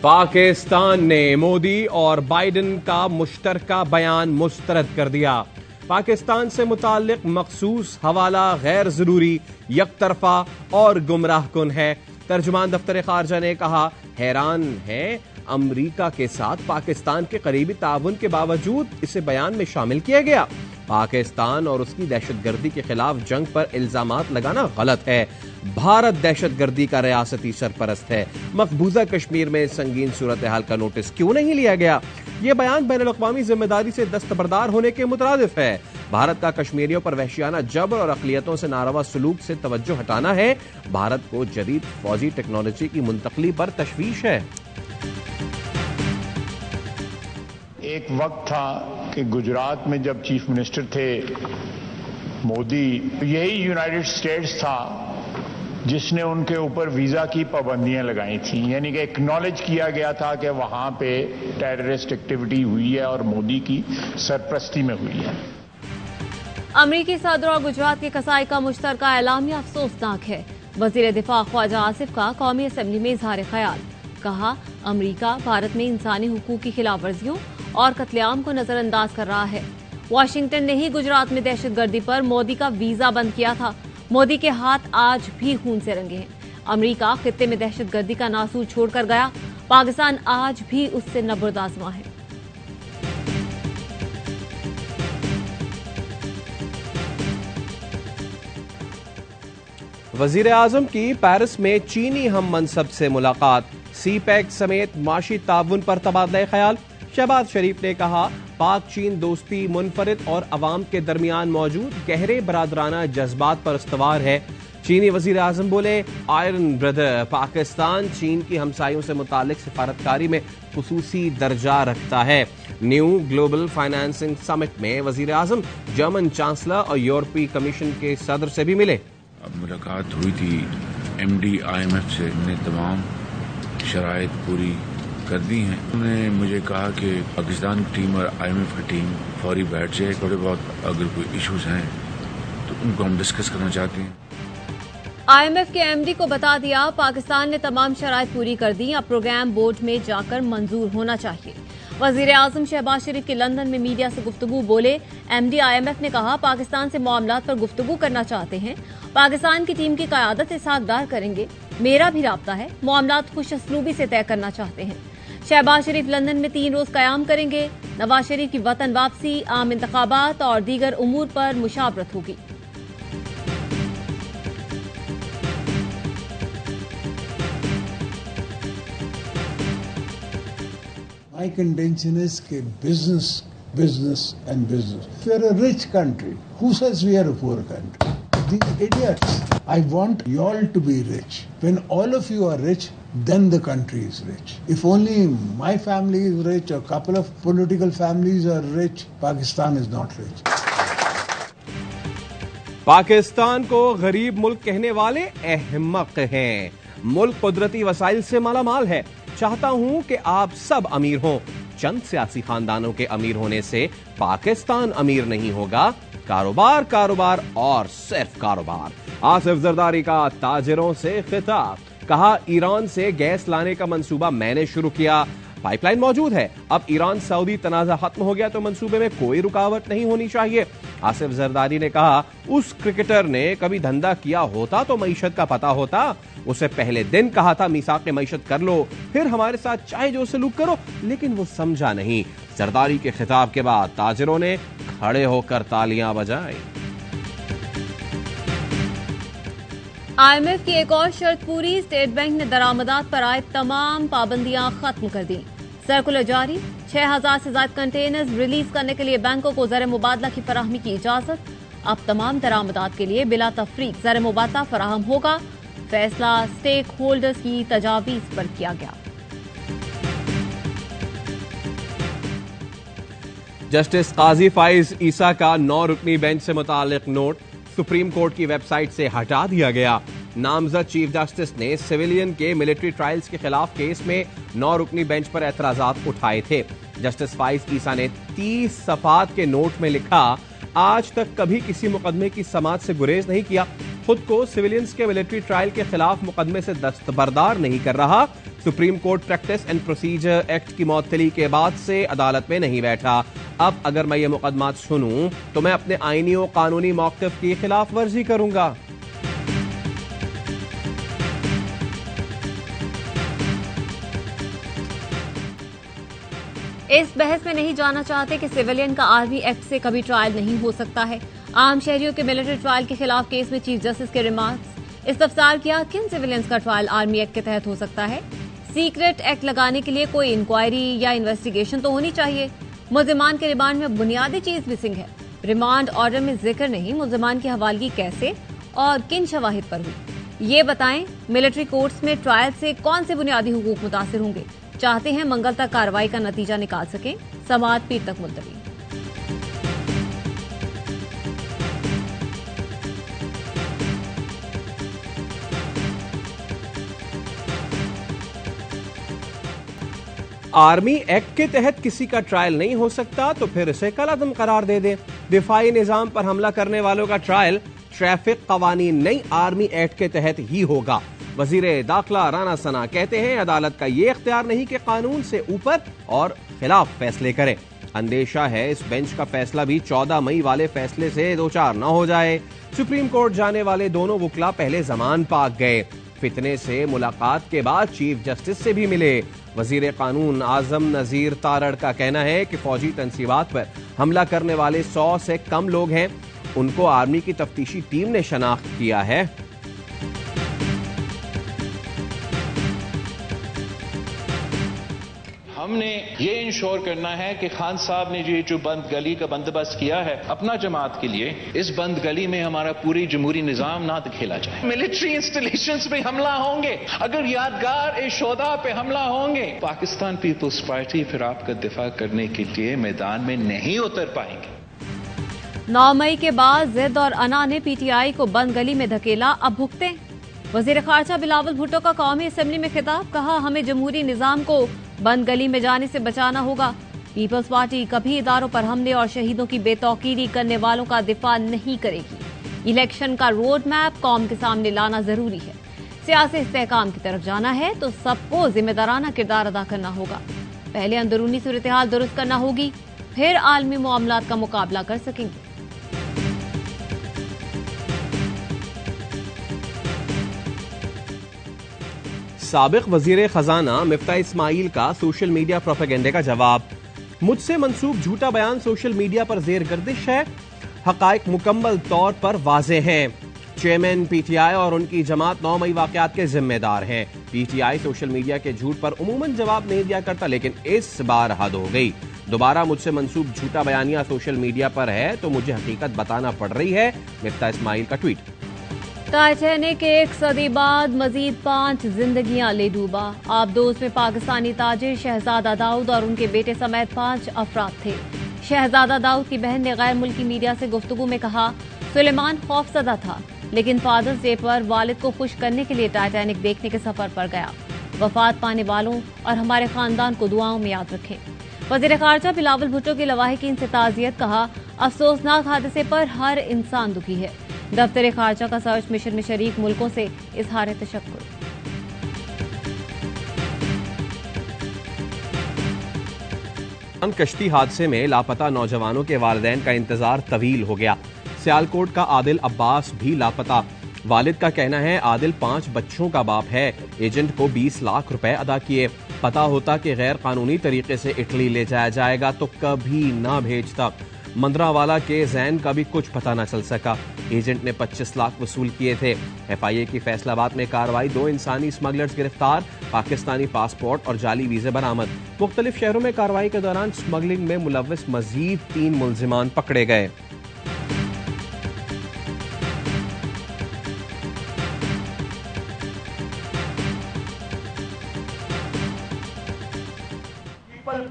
पाकिस्तान ने मोदी और बाइडेन का मुश्तरका बयान मुस्तरद कर दिया। पाकिस्तान से मुताल्लिक मखसूस हवाला गैर जरूरी, यकतरफा और गुमराह कुन है। तर्जुमान दफ्तर खारजा ने कहा, हैरान है अमरीका के साथ पाकिस्तान के करीबी ताउन के बावजूद इसे बयान में शामिल किया गया। पाकिस्तान और उसकी दहशतगर्दी के खिलाफ जंग पर इल्जामात लगाना गलत है। भारत दहशतगर्दी का रियासती सरपरस्त है। मकबूजा कश्मीर में संगीन सूरत हाल का नोटिस क्यों नहीं लिया गया? यह बयान बैनुल अक़वामी जिम्मेदारी से दस्तबरदार होने के मुतरादिफ है। भारत का कश्मीरियों पर वहशियाना जबर और अक़लियतों से नारवा सलूक से तवज्जो हटाना है। भारत को जदीद फौजी टेक्नोलॉजी की मुंतकली पर तशवीश है। एक वक्त था कि गुजरात में जब चीफ मिनिस्टर थे मोदी, यही यूनाइटेड स्टेट्स था जिसने उनके ऊपर वीजा की पाबंदियां लगाई थी। यानी कि एक्नॉलेज किया गया था कि वहां पे टेररिस्ट एक्टिविटी हुई है और मोदी की सरपरस्ती में हुई है। अमरीकी सदर और गुजरात के कसाई का मुश्तरका एलामिया अफसोसनाक है। वजीर दिफा ख्वाजा आसिफ का कौमी असम्बली में इजहार ख्याल। कहा, अमरीका भारत में इंसानी हुकूक की खिलाफ वर्जियों और कत्लेआम को नजरअंदाज कर रहा है। वाशिंगटन ने ही गुजरात में दहशतगर्दी पर मोदी का वीजा बंद किया था। मोदी के हाथ आज भी खून से रंगे हैं। अमरीका खित्ते में दहशतगर्दी का नासूर छोड़कर गया। पाकिस्तान आज भी उससे नबर्द आजमा है। वजीर आजम की पेरिस में चीनी हम मनसब से मुलाकात। सीपैक समेत माशी ताउन पर तबादला ख्याल। शहबाज शरीफ ने कहा, पाक चीन दोस्ती मुनफरिद और अवाम के दरमियान मौजूद गहरे बरादराना जज्बात पर इस्तवार है। चीनी वजीर आजम बोले, आयरन ब्रदर पाकिस्तान चीन की हमसायों से मुतालिक सिफारतकारी में खुसूसी दर्जा रखता है। न्यू ग्लोबल फाइनेंसिंग समिट में वजीर आजम जर्मन चांसलर और यूरोपीय कमीशन के सदर से भी मिले। अब मुलाकात हुई थी MD IMF से, ने तमाम शराइत पूरी कर दी हैं। उन्होंने मुझे कहा कि पाकिस्तान की टीम और IMF की टीम फौरी बैठ जाए। थोड़े बहुत अगर कोई इश्यूज हैं तो उनको हम डिस्कस करना चाहते हैं। IMF के MD को बता दिया, पाकिस्तान ने तमाम शराइत पूरी कर दी। अब प्रोग्राम बोर्ड में जाकर मंजूर होना चाहिए। वजीर आजम शहबाज शरीफ की लंदन में मीडिया से गुफ्तगू। बोले, MD IMF ने कहा, पाकिस्तान से मामलात पर गुफ्तगू करना चाहते हैं। पाकिस्तान की टीम की क़यादत इसहाक डार करेंगे। मेरा भी राब्ता है। मामलात खुश असलूबी से तय करना चाहते हैं। शहबाज शरीफ लंदन में 3 रोज कयाम करेंगे। नवाज शरीफ की वतन वापसी, आम इंतखाबात और दीगर उमूर पर मुशावरत होगी। My contention is business, business and business. If we are a rich country, who says we are a poor country? These idiots. I want you all to be rich. When all of you are rich, then the country is rich. If only my family is rich or a couple of political families are rich, Pakistan is not rich. Pakistan को गरीब मुल्क कहने वाले अहमक हैं। मुल्क कुदरती वसाइल से मालामाल है। चाहता हूं कि आप सब अमीर हों। चंद सियासी खानदानों के अमीर होने से पाकिस्तान अमीर नहीं होगा। कारोबार कारोबार और सिर्फ कारोबार। आसिफ जरदारी का ताजिरों से खिताब। कहा, ईरान से गैस लाने का मंसूबा मैंने शुरू किया। पाइपलाइन मौजूद है। अब ईरान सऊदी तनाज़ा खत्म हो गया तो मंसूबे में कोई रुकावट नहीं होनी चाहिए। आसिफ जरदारी ने कहा, उस क्रिकेटर ने कभी धंधा किया होता तो मईशत का पता होता। उसे पहले दिन कहा था मीसाक़ मईशत कर लो, फिर हमारे साथ चाहे जो सलूक करो, लेकिन वो समझा नहीं। जरदारी के खिताब के बाद ताजिरों ने खड़े होकर तालियां बजाई। IMF की एक और शर्त पूरी। स्टेट बैंक ने दरामदात पर आए तमाम पाबंदियां खत्म कर दी। सर्कुलर जारी। 6000 से ज्यादा कंटेनर्स रिलीज करने के लिए बैंकों को ज़र मुबादला की फराहमी की इजाजत। अब तमाम दरामदात के लिए बिला तफरीक ज़र मुबादला फराहम होगा। फैसला स्टेक होल्डर्स की तजावीज पर किया गया। जस्टिस काजी फाइज ईसा का 9 रुकनी बेंच से मुतालिक नोट सुप्रीम कोर्ट की वेबसाइट से हटा दिया गया। नामजद चीफ जस्टिस ने सिविलियन के मिलिट्री ट्रायल्स के खिलाफ केस में 9 रुकनी बेंच पर एतराजात उठाए थे। जस्टिस फाइज ईसा ने 30 सफात के नोट में लिखा, आज तक कभी किसी मुकदमे की समाअत से गुरेज नहीं किया। खुद को सिविलियंस के मिलिट्री ट्रायल के खिलाफ मुकदमे से दस्तबरदार नहीं कर रहा। Supreme court practice and procedure act की मअतली के बाद से अदालत में नहीं बैठा। अब अगर मैं ये मुकदमात सुनूं तो मैं अपने आईनी और कानूनी मौक़िफ़ की खिलाफ वर्जी करूंगा। इस बहस में नहीं जाना चाहते कि सिविलियन का आर्मी एक्ट से कभी ट्रायल नहीं हो सकता है। आम शहरियों के मिलिट्री ट्रायल के खिलाफ केस में चीफ जस्टिस के रिमार्क्स। इस्तफसार किया, किन सिविलियंस का ट्रायल आर्मी एक्ट के तहत हो सकता है? सीक्रेट एक्ट लगाने के लिए कोई इंक्वायरी या इन्वेस्टिगेशन तो होनी चाहिए। मुल्जिमान के रिमांड में बुनियादी चीज मिसिंग है। रिमांड ऑर्डर में जिक्र नहीं मुल्जिमान की हवालगी कैसे और किन शवाहिद पर हुई, ये बताएं। मिलिट्री कोर्ट्स में ट्रायल से कौन से बुनियादी हुकूक मुतासिर होंगे? चाहते हैं मंगल तक कार्रवाई का नतीजा निकाल सकें, समाअत पीर तक मुलतवी। आर्मी एक्ट के तहत किसी का ट्रायल नहीं हो सकता तो फिर इसे कलअदम करार दे दें। दिफाई निजाम पर हमला करने वालों का ट्रायल ट्रैफिक कवानीन नहीं आर्मी एक्ट के तहत ही होगा। वजीर दाखिला राना सना कहते हैं अदालत का ये इख्तियार नहीं कि कानून से ऊपर और खिलाफ फैसले करे। अंदेशा है इस बेंच का फैसला भी 14 मई वाले फैसले से दो चार न हो जाए। सुप्रीम कोर्ट जाने वाले दोनों वकला पहले जमान पाक गए। फितने से मुलाकात के बाद चीफ जस्टिस से भी मिले। वजीर कानून आजम नजीर तारड़ का कहना है कि फौजी तंसीबात पर हमला करने वाले 100 से कम लोग हैं, उनको आर्मी की तफ्तीशी टीम ने शनाख्त किया है। हमने ये इंश्योर करना है कि खान साहब ने जो बंद गली का बंदोबस्त किया है अपना जमात के लिए, इस बंद गली में हमारा पूरी जमहूरी निजाम ना खेला जाए। मिलिट्री इंस्टॉलेशंस पे हमला होंगे, अगर यादगार ए शोदा पे हमला होंगे, पाकिस्तान पीपुल्स पार्टी फिर आपका दिफा करने के लिए मैदान में नहीं उतर पाएंगे। 9 मई के बाद जिद और अना ने पीटीआई को बंद गली में धकेला, अब भुगते। वजीर खारजा बिलावल भुट्टो का कौमी असेंबली में खिताब, कहा हमें जमहूरी निजाम को बंद गली में जाने से बचाना होगा। पीपल्स पार्टी कभी इदारों पर हमले और शहीदों की बेतौकीरी करने वालों का दिफा नहीं करेगी। इलेक्शन का रोड मैप कौम के सामने लाना जरूरी है। सियासी इस्तेहकाम की तरफ जाना है तो सबको जिम्मेदाराना किरदार अदा करना होगा। पहले अंदरूनी सूरत-ए-हाल दुरुस्त करना होगी, फिर आलमी मामलात का मुकाबला कर सकेंगे। साबिक वजीर खजाना मिफ्ता इस्माइल का सोशल मीडिया प्रोपेगेंडे का जवाब। मुझसे मंसूब झूठा बयान सोशल मीडिया पर जेर गर्दिश है, हकायक मुकम्मल तौर पर वाज़े हैं। चेयरमैन पीटीआई और उनकी जमात 9 मई वाकयात के जिम्मेदार हैं। पीटीआई सोशल मीडिया के झूठ पर उमूमन जवाब नहीं दिया करता, लेकिन इस बार हद हो गई। दोबारा मुझसे मंसूब झूठा बयानिया सोशल मीडिया पर है तो मुझे हकीकत बताना पड़ रही है, मिफ्ता इस्माइल का ट्वीट। टाइटैनिक एक सदी बाद मजीद 5 जिंदगियां ले डूबा। आबदोज में पाकिस्तानी ताजिर शहजादा दाऊद और उनके बेटे समेत 5 अफराद थे। शहजादा दाऊद की बहन ने गैर मुल्की मीडिया से गुफ्तगू में कहा, सुलेमान खौफजदा था लेकिन फादर्स डे पर वालिद को खुश करने के लिए टाइटैनिक देखने के सफर पर गया। वफात पाने वालों और हमारे खानदान को दुआओं में याद रखें। वजीर खारजा बिलावल भुट्टो की लवाहिकीन से ताज़ियत, कहा अफसोसनाक हादसे पर हर इंसान दुखी है। दफ्तर खारजा का सर्च मिशन में शरीक मुल्कों से इजहार तशक्कुर। कश्ती हादसे में लापता नौजवानों के वालिदैन का इंतजार तवील हो गया। सियालकोट का आदिल अब्बास भी लापता। वालिद का कहना है आदिल 5 बच्चों का बाप है, एजेंट को 20 लाख रुपए अदा किए। पता होता कि गैर कानूनी तरीके से इटली ले जाया जाएगा तो कभी ना भेजता। मंदरावाला के जैन का भी कुछ पता न चल सका। एजेंट ने 25 लाख वसूल किए थे। एफआईए की फैसलाबाद में कार्रवाई, 2 इंसानी स्मगलर्स गिरफ्तार, पाकिस्तानी पासपोर्ट और जाली वीजे बरामद। मुख्तलिफ शहरों में कार्रवाई के दौरान स्मगलिंग में मुलव्वस मजीद 3 मुल्जिमान पकड़े गए।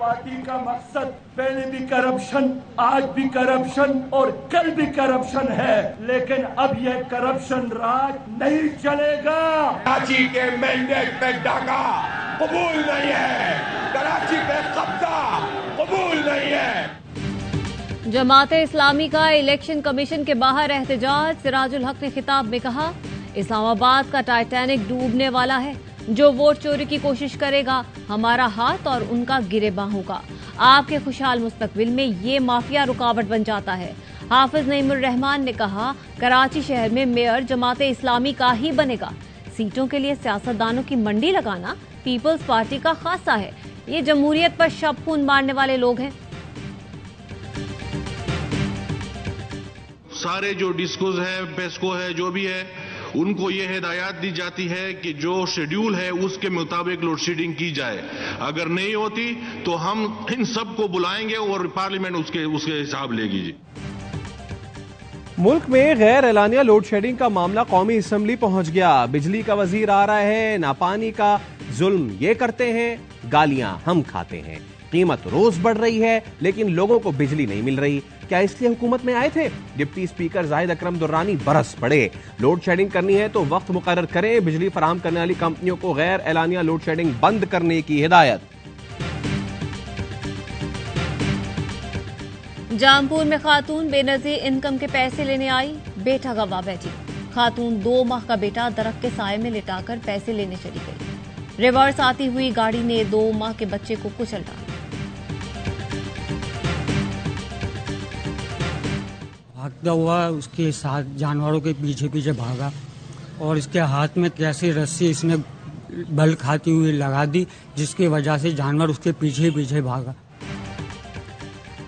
पार्टी का मकसद पहले भी करप्शन, आज भी करप्शन और कल भी करप्शन है, लेकिन अब यह करप्शन राज नहीं चलेगा। कराची के मैंडेट पे डाका कबूल नहीं है, कराची पे कब्जा कबूल नहीं है। जमाते इस्लामी का इलेक्शन कमीशन के बाहर एहतजाज। सिराजुल हक ने खिताब में कहा, इस्लामाबाद का टाइटैनिक डूबने वाला है। जो वोट चोरी की कोशिश करेगा, हमारा हाथ और उनका गिरेबान होगा। आपके खुशहाल मुस्तकबिल में ये माफिया रुकावट बन जाता है। हाफिज नईमुर रहमान ने कहा, कराची शहर में मेयर जमाते इस्लामी का ही बनेगा। सीटों के लिए सियासतदानों की मंडी लगाना पीपल्स पार्टी का खासा है। ये जमहूरियत पर शब खून मारने वाले लोग हैं। सारे जो डिस्कोज है, पेस्को है, जो भी है, उनको ये हिदायत दी जाती है कि जो शेड्यूल है उसके मुताबिक लोड शेडिंग की जाए। अगर नहीं होती तो हम इन सबको बुलाएंगे और पार्लियामेंट उसके हिसाब लेगी। जी, मुल्क में गैर एलानिया लोड शेडिंग का मामला कौमी असेंबली पहुंच गया। बिजली का वजीर आ रहा है, ना पानी का जुल्म ये करते हैं, गालियां हम खाते हैं। कीमत रोज बढ़ रही है लेकिन लोगों को बिजली नहीं मिल रही। क्या इसलिए हुकूमत में आए थे? डिप्टी स्पीकर जाहिद अकरम दुर्रानी बरस पड़े। लोड शेडिंग करनी है तो वक्त मुकर्रर करें। बिजली फराहम करने वाली कंपनियों को गैर एलानिया लोड शेडिंग बंद करने की हिदायत। जामपुर में खातून बेनजीर इनकम के पैसे लेने आई, बेटा गवा बैठी। खातून 2 माह का बेटा दरख्त के साए में लिटाकर पैसे लेने चली गई। रिवर्स आती हुई गाड़ी ने 2 माह के बच्चे को कुचल डाला। भागता हुआ उसके साथ जानवरों के पीछे पीछे भागा और इसके हाथ में कैसी रस्सी इसने बल खाती हुई लगा दी, जिसकी वजह से जानवर उसके पीछे पीछे भागा।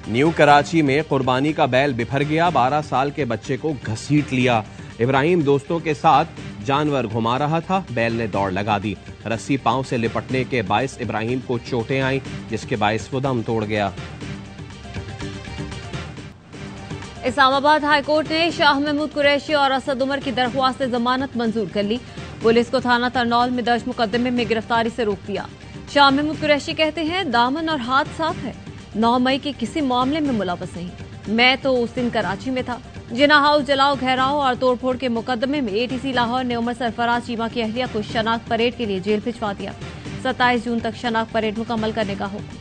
न्यू कराची में कुर्बानी का बैल बिफर गया। 12 साल के बच्चे को घसीट लिया। इब्राहिम दोस्तों के साथ जानवर घुमा रहा था, बैल ने दौड़ लगा दी। रस्सी पांव से लिपटने के बायस इब्राहिम को चोटें आईं, जिसके बायस वो दम तोड़ गया। इस्लामाबाद हाईकोर्ट ने शाह महमूद कुरैशी और असद उमर की दरख्वास्त जमानत मंजूर कर ली। पुलिस को थाना तरनौल में दर्ज मुकदमे में गिरफ्तारी से रोक दिया। शाह महमूद कुरैशी कहते हैं, दामन और हाथ साफ है, 9 मई के किसी मामले में मुलव्वस नहीं। मैं तो उस दिन कराची में था। जिना हाउस जलाओ, घेराव और तोड़फोड़ के मुकदमे में एटीसी लाहौर ने उमर सरफराज चीमा की अहलिया को शनाख्त परेड के लिए जेल भिजवा दिया। 27 जून तक शनाख्त परेड मुकम्मल करने का हुक्म।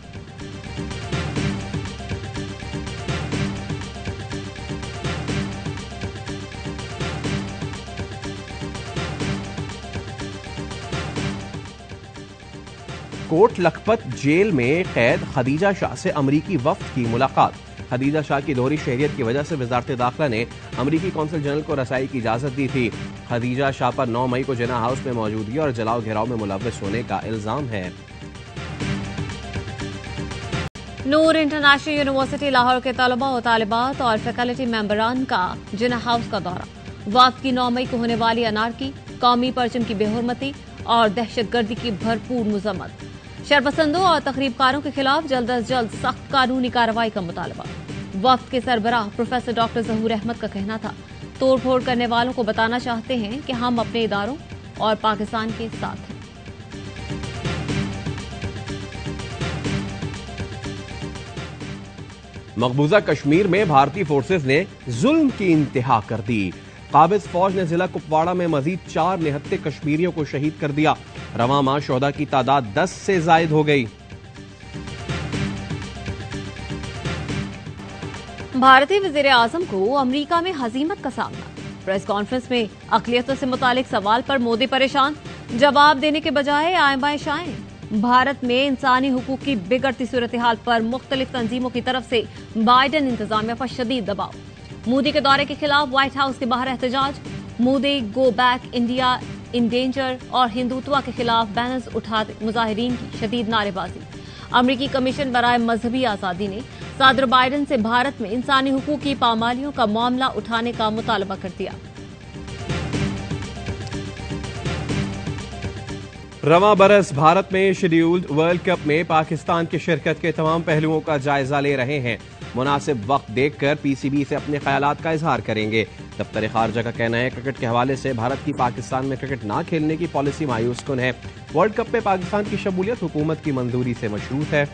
कोट लखपत जेल में कैद खदीजा शाह से अमरीकी वफ्द की मुलाकात। खदीजा शाह की दोहरी शहरियत की वजह से वजारत दाखिला ने अमरीकी कौंसल जनरल को रसाई की इजाजत दी थी। खदीजा शाह पर 9 मई को जिना हाउस में मौजूदगी और जलाओ घेराव में मुलव्वस होने का इल्जाम है। नूर इंटरनेशनल यूनिवर्सिटी लाहौर के तलबा और तालिबात और फैकल्टी मेंबरान का जिना हाउस का दौरा। वफ्द की 9 मई को होने वाली अनारकी, कौमी परचम की बेहुरमती और दहशतगर्दी की भरपूर मजम्मत। शरपसंदों और तकरीबकारों के खिलाफ जल्द अज जल्द सख्त कानूनी कार्रवाई का मुतालबा। वफ्द के सरबराह प्रोफेसर डॉक्टर जहूर अहमद का कहना था, तोड़फोड़ करने वालों को बताना चाहते हैं कि हम अपने इदारों और पाकिस्तान के साथ हैं। मकबूजा कश्मीर में भारतीय फोर्सेज ने जुल्म की इंतहा कर दी। काबिज फौज ने जिला कुपवाड़ा में मजीद 4 निहत्ते कश्मीरियों को शहीद कर दिया। रवां माह शोहदा की तादाद 10 से जायद हो गई। भारतीय वजीर आजम को अमरीका में हजीमत का सामना। प्रेस कॉन्फ्रेंस में अकलियतों से मुतालिक सवाल पर मोदी परेशान, जवाब देने के बजाय आए बाएं शाएं। भारत में इंसानी हुकूक की बिगड़ती सूरत हाल पर मुख्तलिफ तंजीमों की तरफ से बाइडेन इंतजामिया पर शदीद दबाव। मोदी के दौरे के खिलाफ व्हाइट हाउस के बाहर एहतजाज। Modi go back India in danger और हिंदुत्व के खिलाफ बैनर्स उठाते मुजाहिरीन की शदीद नारेबाजी। अमरीकी कमीशन बराए मजहबी आजादी ने सदर बाइडेन से भारत में इंसानी हुकूक की पामालियों का मामला उठाने का मुतालबा कर दिया। रवां बरस भारत में शेड्यूल्ड वर्ल्ड कप में पाकिस्तान की शिरकत के तमाम पहलुओं का जायजा ले रहे हैं। मुनासिब वक्त देखकर पीसीबी से अपने ख्यालात का इजहार करेंगे। दफ्तर खारजा का कहना है, क्रिकेट के हवाले से भारत की पाकिस्तान में क्रिकेट ना खेलने की पॉलिसी मायूस कुन है। वर्ल्ड कप में पाकिस्तान की शमूलियत हुकूमत की मंजूरी से मशरूत है।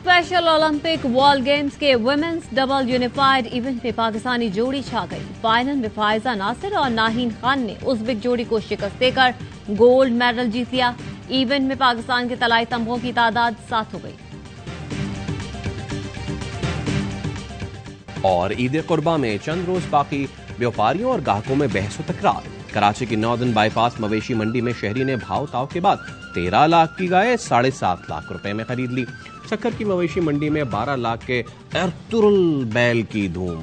स्पेशल ओलंपिक वर्ल्ड गेम्स के वुमेन्स डबल यूनिफाइड इवेंट में पाकिस्तानी जोड़ी छा गई। फाइनल में फायजा नासिर और नाहीन खान ने उज़्बेक जोड़ी को शिकस्त देकर गोल्ड मेडल जीत लिया। इवेंट में पाकिस्तान के तलाई तमगों की तादाद 7 हो गई। और ईद कुर्बा में चंद रोज बाकी, व्यापारियों और ग्राहकों में बहस व तकरार। कराची की नॉर्दर्न बाईपास मवेशी मंडी में शहरी ने भाव ताव के बाद 13 लाख की गाय 7.5 लाख रुपए में खरीद ली। सक्कर की मवेशी मंडी में 12 लाख के अर्तुरुल बैल की धूम।